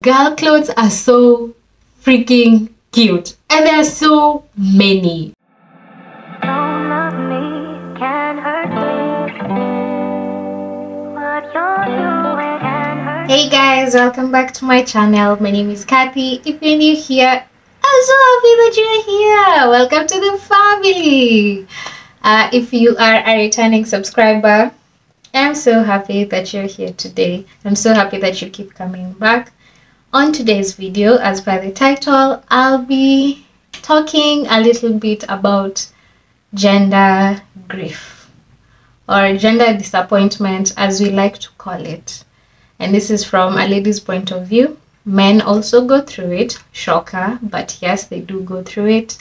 Girl clothes are so freaking cute, and there are so many. Don't love me, can hurt me. What you're doing can hurt me. Hey guys, welcome back to my channel. My name is Kathy. If you're new here, I'm so happy that you're here. Welcome to the family. If you are a returning subscriber, I'm so happy that you're here today. I'm so happy that you keep coming back. On today's video, as per the title, I'll be talking a little bit about gender grief or gender disappointment, as we like to call it. And this is from a lady's point of view. Men also go through it, shocker, but yes, they do go through it,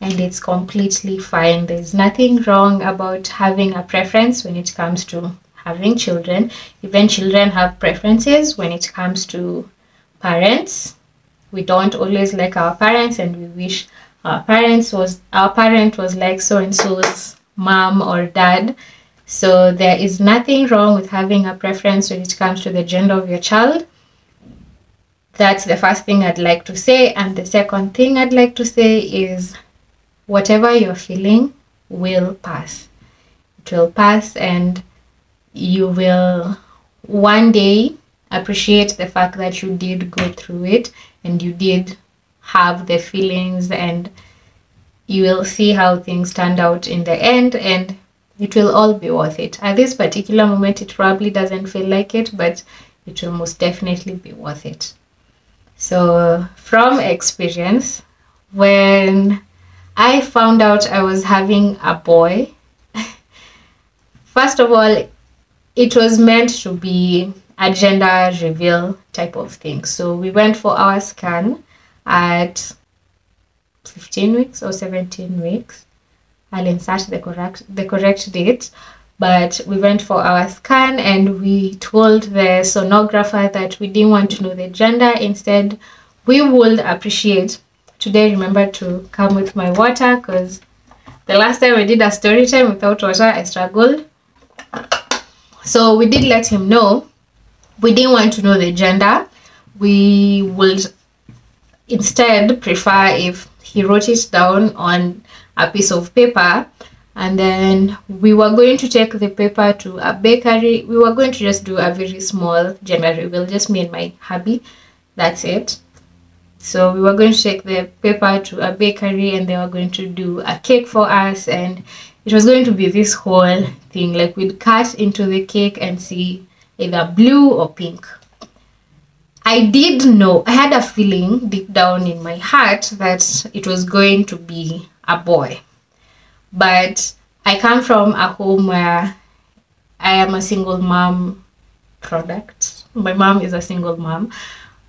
and it's completely fine. There's nothing wrong about having a preference when it comes to having children. Even children have preferences when it comes to parents. We don't always like our parents, and we wish our parent was like so and so's mom or dad. So there is nothing wrong with having a preference when it comes to the gender of your child. That's the first thing I'd like to say. And the second thing I'd like to say is, whatever you're feeling will pass. It will pass, and you will one day appreciate the fact that you did go through it and you did have the feelings, and you will see how things turned out in the end, and it will all be worth it. At this particular moment, it probably doesn't feel like it, but it will most definitely be worth it. So from experience, when I found out I was having a boy, first of all, it was meant to be a gender reveal type of thing. So we went for our scan at 15 weeks or 17 weeks. I'll insert the correct date, but we went for our scan and we told the sonographer that we didn't want to know the gender. Instead, we would appreciate. Today, remember to come with my water, because the last time I did a story time without water, I struggled. So we did let him know we didn't want to know the gender. We would instead prefer if he wrote it down on a piece of paper, and then we were going to take the paper to a bakery. We were going to just do a very small gender reveal, just me and my hubby. That's it. So we were going to take the paper to a bakery, and they were going to do a cake for us, and it was going to be this whole thing. Like, we'd cut into the cake and see either blue or pink. I did know, I had a feeling deep down in my heart that it was going to be a boy. But I come from a home where I am a single mom product. My mom is a single mom,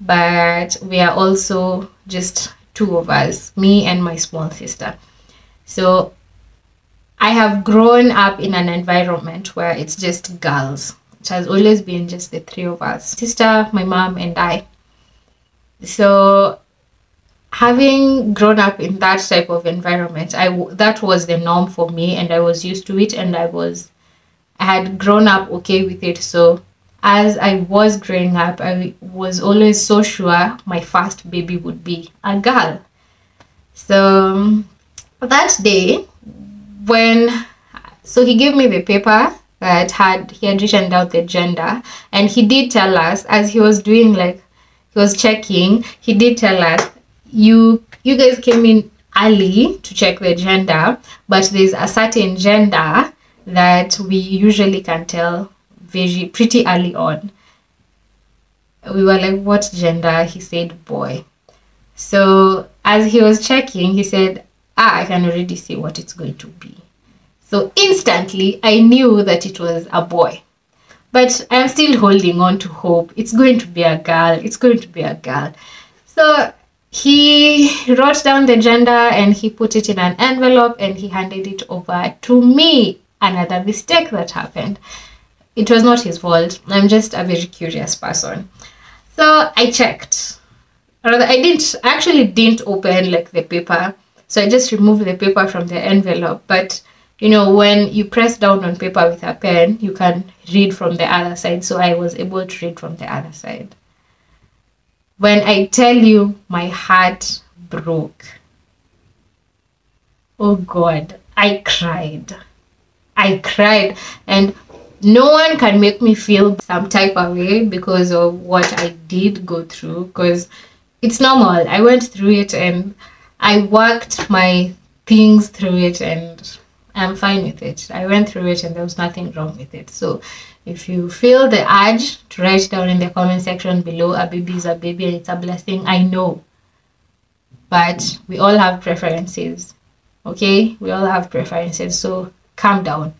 but we are also just two of us, me and my small sister. So I have grown up in an environment where it's just girls. It has always been just the three of us, sister, my mom, and I. So having grown up in that type of environment, that was the norm for me, and I was used to it, and I had grown up okay with it. So as I was growing up, I was always so sure my first baby would be a girl. So that day, so he gave me the paper that he had written down the gender, and he did tell us, as he was doing, like, he was checking, he did tell us, you guys came in early to check the gender, but there's a certain gender that we usually can tell pretty early on. We were like, what gender? He said boy. So as he was checking, he said, I can already see what it's going to be. So instantly, I knew that it was a boy. But I'm still holding on to hope. It's going to be a girl. It's going to be a girl. So he wrote down the gender and he put it in an envelope and he handed it over to me. Another mistake that happened. It was not his fault. I'm just a very curious person. So I checked. Rather, I actually didn't open like the paper. So I just removed the paper from the envelope. But you know, when you press down on paper with a pen, you can read from the other side. So I was able to read from the other side. When I tell you my heart broke, oh God, I cried. I cried, and no one can make me feel some type of way because of what I did go through, because it's normal. I went through it and I worked my things through it, and I'm fine with it. I went through it and there was nothing wrong with it. So if you feel the urge to write down in the comment section below, a baby is a baby and it's a blessing, I know. But we all have preferences. Okay? We all have preferences. So calm down.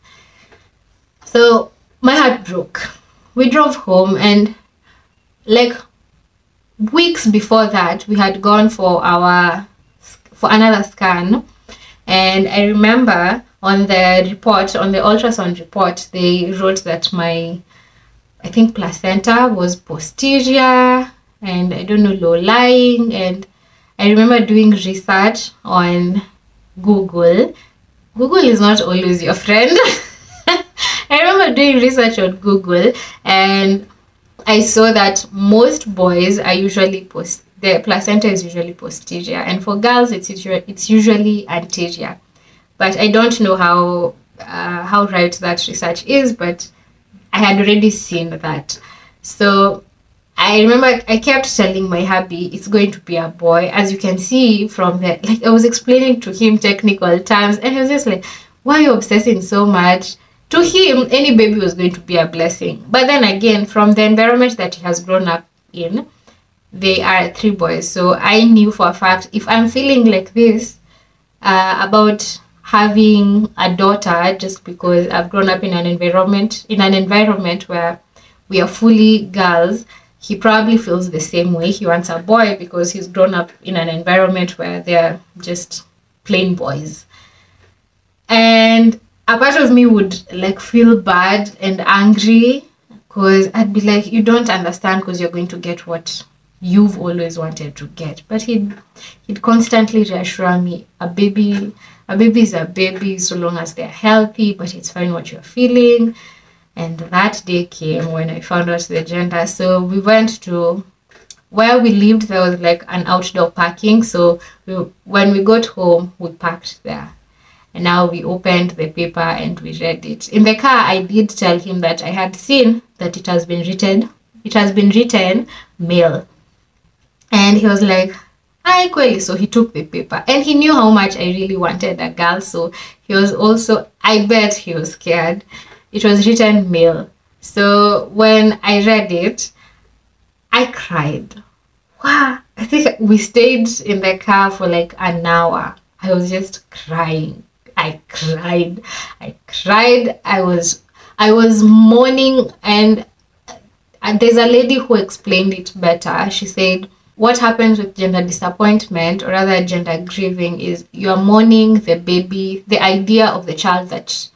So my heart broke. We drove home, and like weeks before that, we had gone for another scan, and I remember on the report, on the ultrasound report, they wrote that my, I think, placenta was posterior and I don't know, low lying. And I remember doing research on Google. Google is not always your friend. I remember doing research on Google, and I saw that most boys are usually the placenta is usually posterior, and for girls it's usually anterior. But I don't know how right that research is, but I had already seen that. So I remember I kept telling my hubby it's going to be a boy. As you can see from the, like, I was explaining to him technical terms, and he was just like, why are you obsessing so much? To him, any baby was going to be a blessing. But then again, from the environment that he has grown up in, they are 3 boys. So I knew for a fact, if I'm feeling like this about having a daughter, just because I've grown up in an environment where we are fully girls, he probably feels the same way. He wants a boy because he's grown up in an environment where they're just plain boys. And a part of me would like feel bad and angry, because I'd be like, you don't understand, because you're going to get what you've always wanted to get. But he'd constantly reassure me, a baby is a baby so long as they're healthy, but it's fine what you're feeling. And that day came when I found out the gender. So we went to where we lived. There was like an outdoor parking, so when we got home, we parked there. And now we opened the paper and we read it. In the car, I did tell him that I had seen that it has been written male. And he was like, hi, Kweli. So he took the paper, and he knew how much I really wanted a girl. So he was also, I bet he was scared. It was written male. So when I read it, I cried. Wow. I think we stayed in the car for like an hour. I was just crying. I cried. I was mourning, and there's a lady who explained it better. She said, what happens with gender disappointment, or rather gender grieving, is you are mourning the baby, the idea of the child that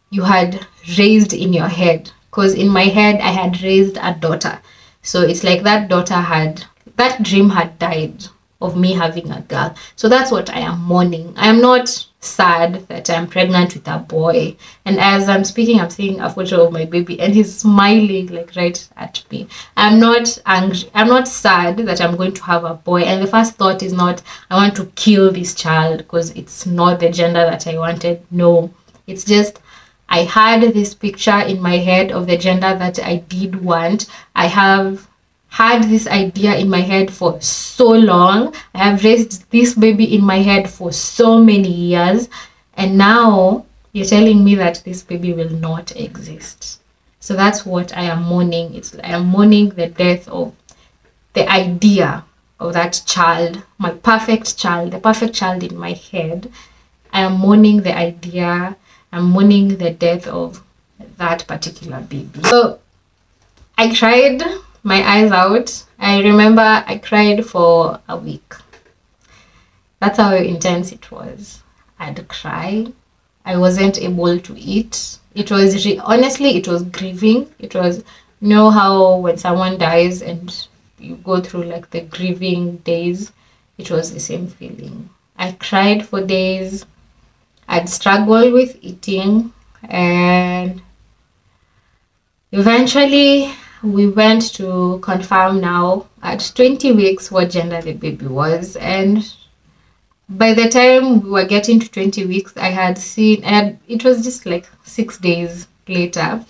you had raised in your head. Because in my head, I had raised a daughter. So it's like that dream had died of me having a girl. So that's what I am mourning. I am not sad that I'm pregnant with a boy. And as I'm speaking, I'm seeing a photo of my baby, and he's smiling like right at me. I'm not angry. I'm not sad that I'm going to have a boy. And the first thought is not, I want to kill this child because it's not the gender that I wanted. No, it's just, I had this picture in my head of the gender that I did want. I have had this idea in my head for so long. I have raised this baby in my head for so many years, and now you're telling me that this baby will not exist. So that's what I am mourning. I am mourning the death of the idea of that child, my perfect child, the perfect child in my head. I am mourning the idea. I'm mourning the death of that particular baby. So I cried my eyes out. I remember I cried for a week. That's how intense it was. I'd cry. I wasn't able to eat. It was honestly, it was grieving. It was, you know how when someone dies and you go through like the grieving days, it was the same feeling. I cried for days. I'd struggle with eating, and eventually we went to confirm now at 20 weeks what gender the baby was. And by the time we were getting to 20 weeks, I had seen, and it was just like 6 days later,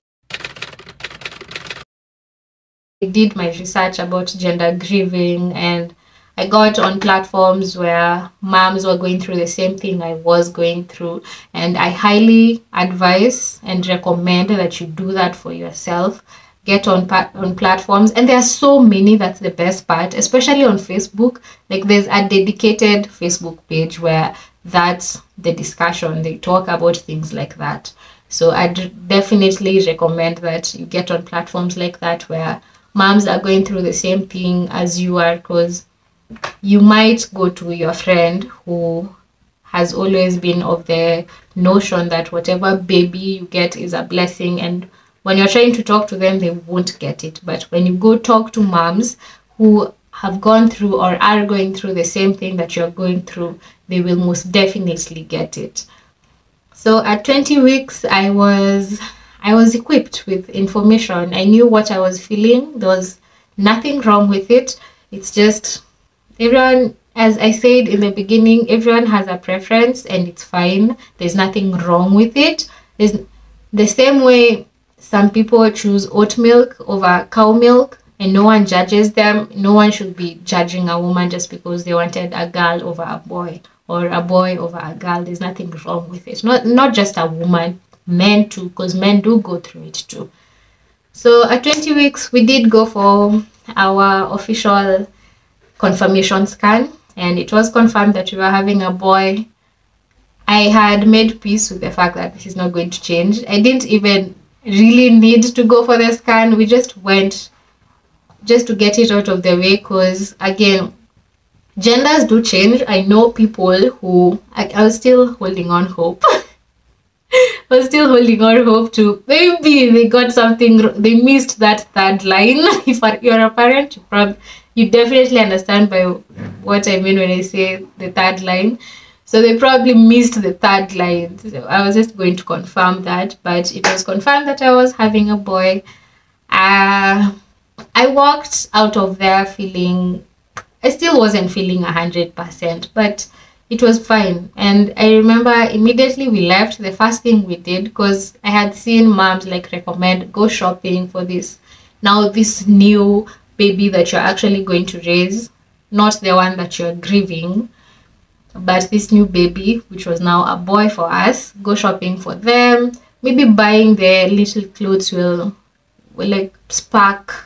I did my research about gender grieving, and I got on platforms where moms were going through the same thing I was going through. And I highly advise and recommend that you do that for yourself. Get on platforms, and there are so many. That's the best part, especially on Facebook. Like, there's a dedicated Facebook page where that's the discussion. They talk about things like that. So I'd definitely recommend that you get on platforms like that where moms are going through the same thing as you are, because you might go to your friend who has always been of the notion that whatever baby you get is a blessing, and when you're trying to talk to them, they won't get it. But when you go talk to moms who have gone through or are going through the same thing that you're going through, they will most definitely get it. So at 20 weeks, I was equipped with information. I knew what I was feeling. There was nothing wrong with it. It's just everyone, as I said in the beginning, everyone has a preference, and it's fine. There's nothing wrong with it. There's the same way some people choose oat milk over cow milk, and no one judges them. No one should be judging a woman just because they wanted a girl over a boy, or a boy over a girl. There's nothing wrong with it. Not just a woman, men too, because men do go through it too. So at 20 weeks, we did go for our official confirmation scan, and it was confirmed that we were having a boy. I had made peace with the fact that this is not going to change. I didn't even really need to go for the scan. We just went just to get it out of the way, because again, genders do change. I know people who I was still holding on hope. I was still holding on hope to maybe they got something, they missed that third line. If you're a parent, you definitely understand by what I mean when I say the third line. So they probably missed the third line. So I was just going to confirm that, but it was confirmed that I was having a boy. I walked out of there feeling, I still wasn't feeling 100%, but it was fine. And I remember immediately we left, the first thing we did, because I had seen moms like recommend go shopping for this new baby that you're actually going to raise, not the one that you're grieving, but this new baby, which was now a boy for us. Go shopping for them. Maybe buying the little clothes will like spark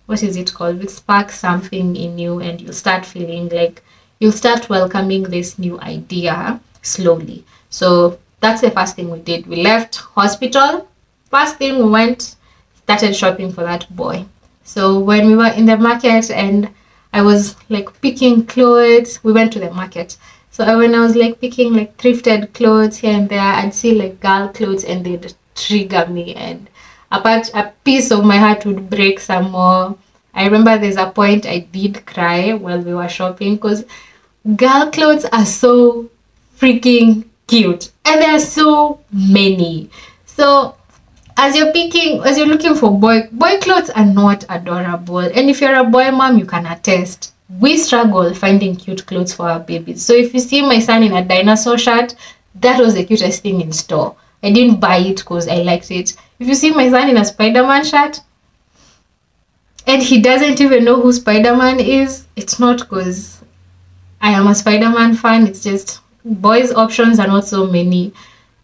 what is it called? Will spark something in you, and you'll start feeling like you'll start welcoming this new idea slowly. So that's the first thing we did. We left hospital. First thing we went, started shopping for that boy. So when we were in the market and I was like picking clothes, we went to the market. So when I was like picking like thrifted clothes here and there, I'd see like girl clothes and they'd trigger me, and a piece of my heart would break some more. I remember there's a point I did cry while we were shopping, because girl clothes are so freaking cute and there are so many. So as you're looking for boy clothes are not adorable, and if you're a boy mom, you can attest, we struggle finding cute clothes for our babies. So if you see my son in a dinosaur shirt, that was the cutest thing in store. I didn't buy it because I liked it. If you see my son in a Spider-Man shirt and he doesn't even know who Spider-Man is, it's not because I am a Spider-Man fan, it's just boys' options are not so many.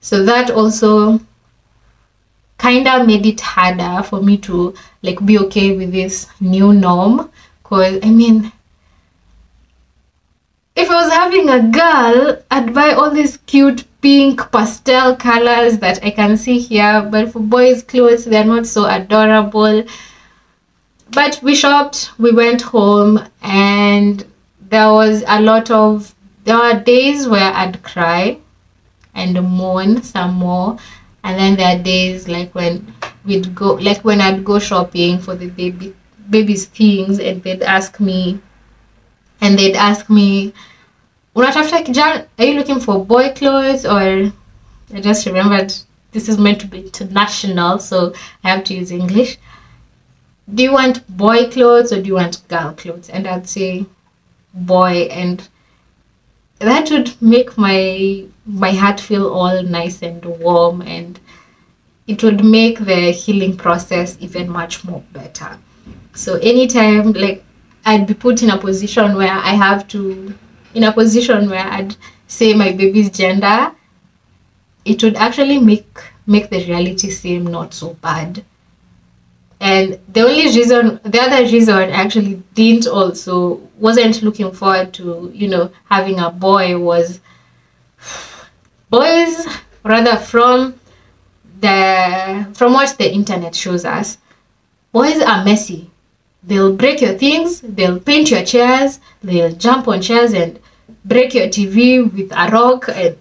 So that also kind of made it harder for me to like be okay with this new norm, because I mean, if I was having a girl, I'd buy all these cute pink pastel colors that I can see here, but for boys' clothes, they're not so adorable. But we shopped, we went home, and there were days where I'd cry and moan some more, and then there are days like when I'd go shopping for the baby's things, and they'd ask me, unatafuta kijana, are you looking for boy clothes? Or I just remembered this is meant to be international, so I have to use English. do you want boy clothes or do you want girl clothes? And I'd say boy, and that would make my heart feel all nice and warm, and it would make the healing process even much more better. So anytime, like, I'd be put in a position where I'd say my baby's gender, it would actually make the reality seem not so bad. And the other reason I actually wasn't looking forward to, having a boy was boys, rather from what the internet shows us, boys are messy. They'll break your things, they'll paint your chairs, they'll jump on chairs and break your TV with a rock. And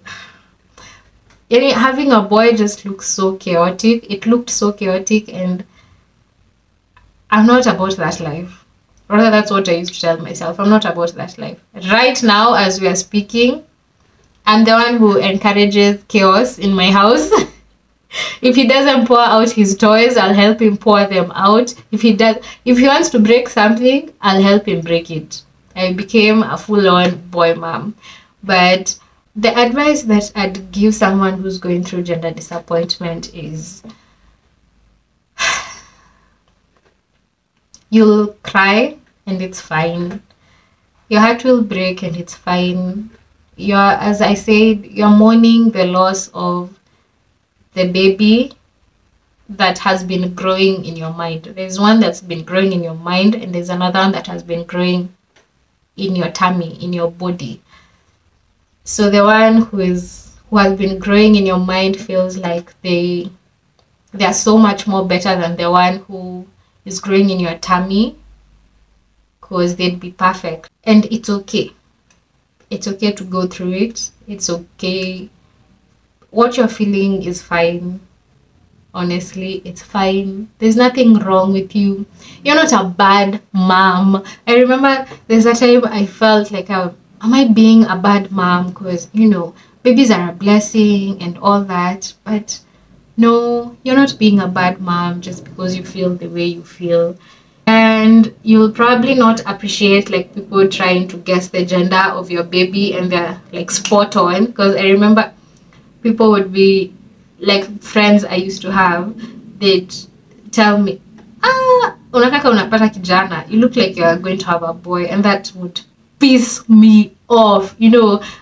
having a boy just looks so chaotic. It looked so chaotic, and I'm not about that life. Rather, that's what I used to tell myself. I'm not about that life. Right now, as we are speaking, I'm the one who encourages chaos in my house. If he doesn't pour out his toys, I'll help him pour them out. If he wants to break something, I'll help him break it. I became a full-on boy mom. But the advice that I'd give someone who's going through gender disappointment is, you'll cry and it's fine. Your heart will break and it's fine. As I said, you're mourning the loss of the baby that has been growing in your mind. There's one that's been growing in your mind, and there's another one that has been growing in your tummy, in your body. So the one who has been growing in your mind feels like they are so much more better than the one who is growing in your tummy, because they'd be perfect. And it's okay. It's okay to go through it. It's okay. What you're feeling is fine. Honestly, it's fine. There's nothing wrong with you. You're not a bad mom. I remember there's a time I felt like, am I being a bad mom? Because, babies are a blessing and all that. But no, you're not being a bad mom just because you feel the way you feel. And you'll probably not appreciate like people trying to guess the gender of your baby and they're like spot on. Because I remember people would be like, friends I used to have, they'd tell me, unataka unapata kijana, you look like you're going to have a boy, and that would piss me off.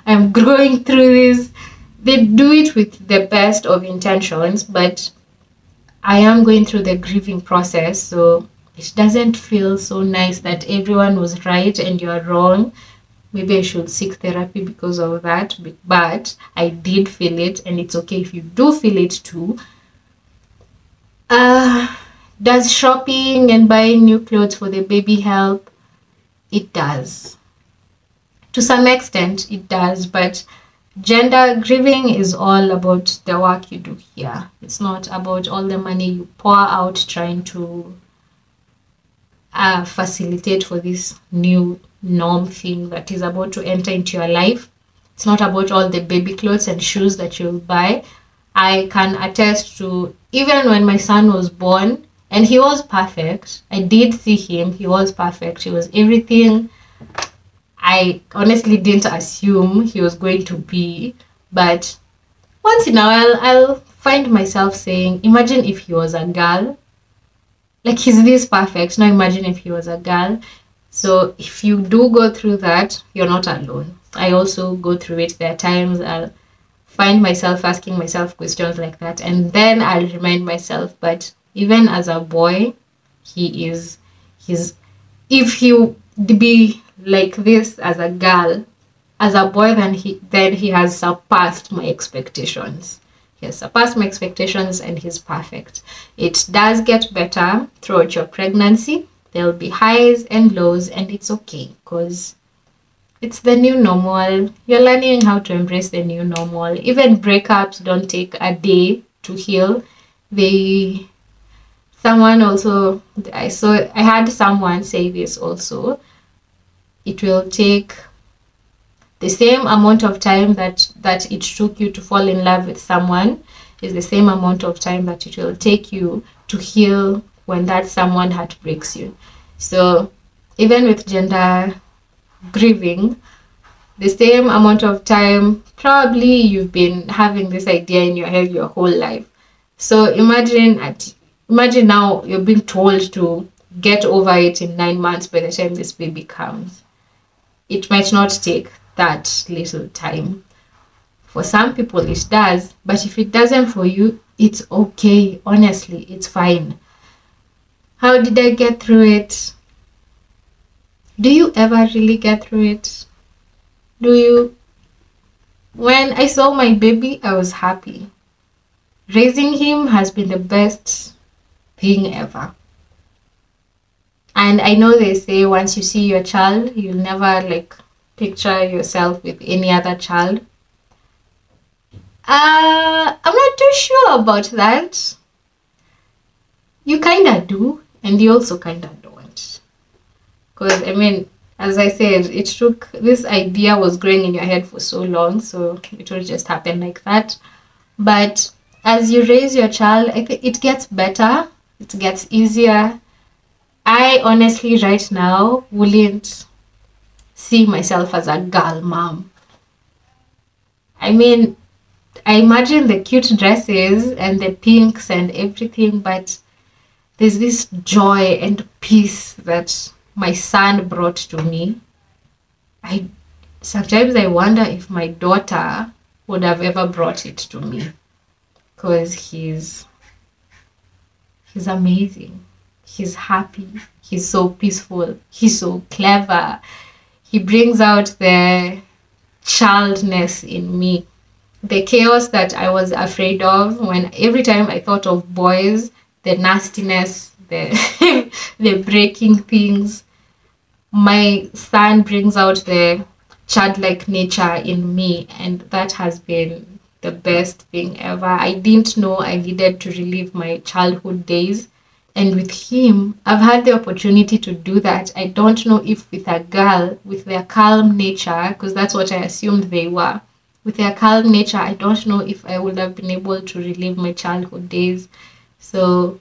I'm going through this. They do it with the best of intentions, but I am going through the grieving process, so it doesn't feel so nice that everyone was right and you're wrong. Maybe I should seek therapy because of that, but I did feel it, and it's okay if you do feel it too. Does shopping and buying new clothes for the baby help? It does. To some extent, it does, but gender grieving is all about the work you do here. It's not about all the money you pour out trying to facilitate for this new norm thing that is about to enter into your life. It's not about all the baby clothes and shoes that you'll buy. I can attest to, even when my son was born, and he was perfect. I did see him. He was perfect. He was everything I honestly didn't assume he was going to be. But once in a while, I'll find myself saying, imagine if he was a girl. Like, he's this perfect. Now imagine if he was a girl. So if you do go through that, you're not alone. I also go through it. There are times I'll find myself asking myself questions like that, and then I'll remind myself, but even as a boy, if he would be like this as a girl, as a boy, then he has surpassed my expectations. He has surpassed my expectations, and he's perfect. It does get better throughout your pregnancy. There'll be highs and lows, and it's okay, because it's the new normal. You're learning how to embrace the new normal. Even breakups don't take a day to heal. I had someone say this also. It will take the same amount of time that it took you to fall in love with someone is the same amount of time that it will take you to heal when that someone heartbreaks you. So even with gender grieving, the same amount of time, probably you've been having this idea in your head your whole life. So imagine now you're being told to get over it in 9 months by the time this baby comes. It might not take that little time. For some people it does, but if it doesn't for you, it's okay. Honestly, it's fine. How did I get through it? Do you ever really get through it? Do you? When I saw my baby, I was happy. Raising him has been the best thing ever. And I know they say once you see your child, you'll never like picture yourself with any other child. I'm not too sure about that. You kinda do, and you also kinda don't. Because I mean, as I said, it took, this idea was growing in your head for so long, so it will just happen like that. But as you raise your child, I think it gets better, it gets easier. I honestly right now wouldn't see myself as a girl mom. I mean, I imagine the cute dresses and the pinks and everything, but there's this joy and peace that my son brought to me. Sometimes I wonder if my daughter would have ever brought it to me, because he's amazing. He's happy. He's so peaceful. He's so clever. He brings out the childness in me. The chaos that I was afraid of, when every time I thought of boys, the nastiness, the the breaking things, my son brings out the childlike nature in me, and that has been the best thing ever. I didn't know I needed to relive my childhood days, and with him I've had the opportunity to do that. I don't know if with a girl with their calm nature, because that's what I assumed they were, with their calm nature, I don't know if I would have been able to relive my childhood days. So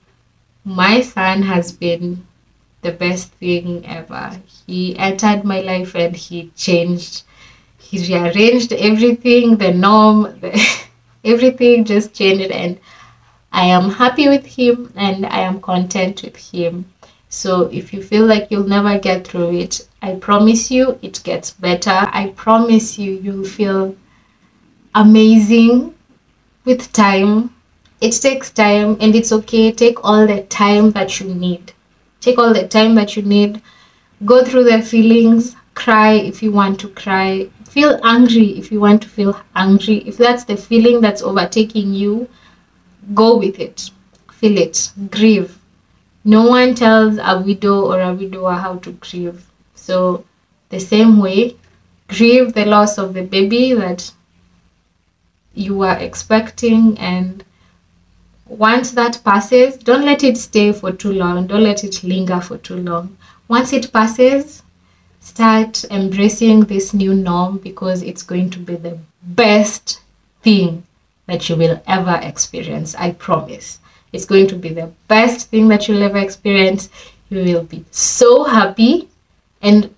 my son has been the best thing ever. He entered my life and he changed. He rearranged everything, the norm, everything just changed, and I am happy with him and I am content with him. So if you feel like you'll never get through it, I promise you it gets better. I promise you you'll feel amazing with time. It takes time, and it's okay. Take all the time that you need. Take all the time that you need. Go through the feelings. Cry if you want to cry. Feel angry if you want to feel angry. If that's the feeling that's overtaking you, go with it. Feel it. Grieve. No one tells a widow or a widower how to grieve. So the same way, grieve the loss of the baby that you are expecting, and once that passes, don't let it stay for too long. Don't let it linger for too long. Once it passes, start embracing this new norm, because it's going to be the best thing that you will ever experience. I promise. It's going to be the best thing that you'll ever experience. You will be so happy, and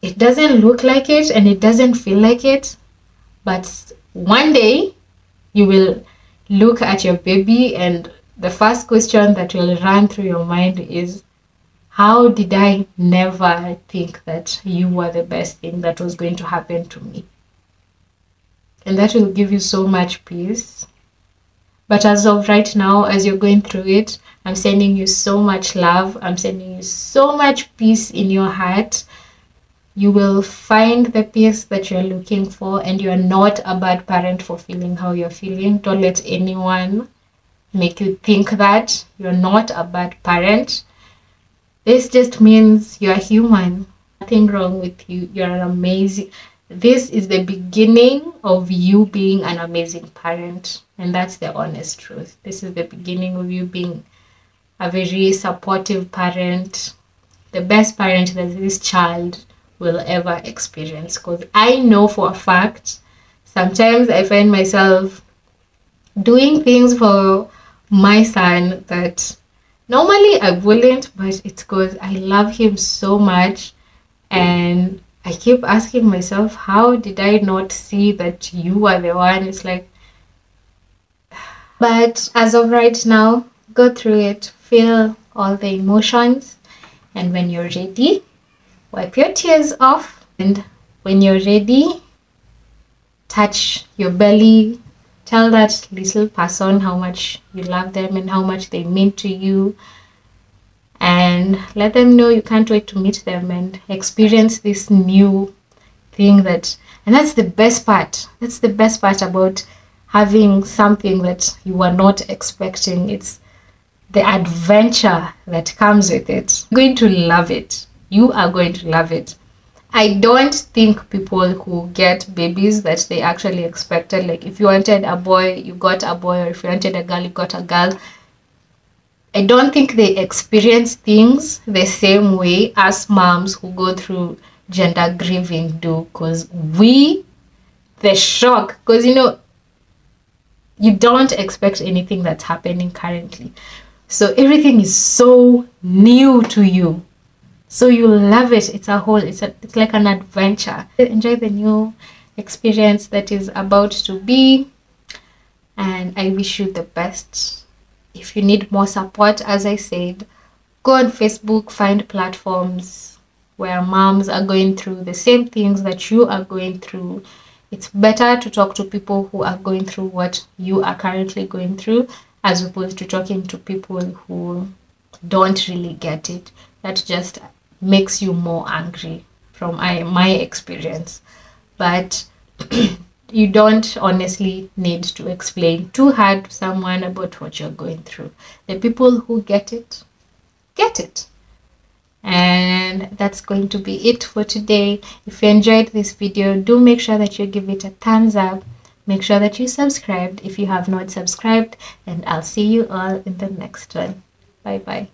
it doesn't look like it and it doesn't feel like it, but one day you will look at your baby and the first question that will run through your mind is, how did I never think that you were the best thing that was going to happen to me? And that will give you so much peace. But as of right now, as you're going through it, I'm sending you so much love. I'm sending you so much peace in your heart. You will find the peace that you're looking for, and you're not a bad parent for feeling how you're feeling. Don't let anyone make you think that. You're not a bad parent. This just means you're human. Nothing wrong with you. You're amazing. This is the beginning of you being an amazing parent, and that's the honest truth. This is the beginning of you being a very supportive parent, the best parent that this child will ever experience. Because I know for a fact, sometimes I find myself doing things for my son that Normally I wouldn't, but it's because I love him so much, and I keep asking myself, how did I not see that you are the one? It's like, but as of right now, go through it, feel all the emotions, and when you're ready, wipe your tears off. And when you're ready, touch your belly, tell that little person how much you love them and how much they mean to you, and let them know you can't wait to meet them and experience this new thing. And that's the best part. That's the best part about having something that you were not expecting. It's the adventure that comes with it. You're going to love it. You are going to love it. I don't think people who get babies that they actually expected, like if you wanted a boy, you got a boy, or if you wanted a girl, you got a girl. I don't think they experience things the same way as moms who go through gender grieving do, because the shock, because you don't expect anything that's happening currently. So everything is so new to you. So you love it. It's like an adventure. Enjoy the new experience that is about to be, and I wish you the best. If you need more support, as I said, go on Facebook, find platforms where moms are going through the same things that you are going through. It's better to talk to people who are going through what you are currently going through, as opposed to talking to people who don't really get it. That just makes you more angry from my experience. But you don't honestly need to explain too hard to someone about what you're going through. The people who get it, get it. And that's going to be it for today. If you enjoyed this video, do make sure that you give it a thumbs up. Make sure that you subscribed if you have not subscribed, and I'll see you all in the next one. Bye bye.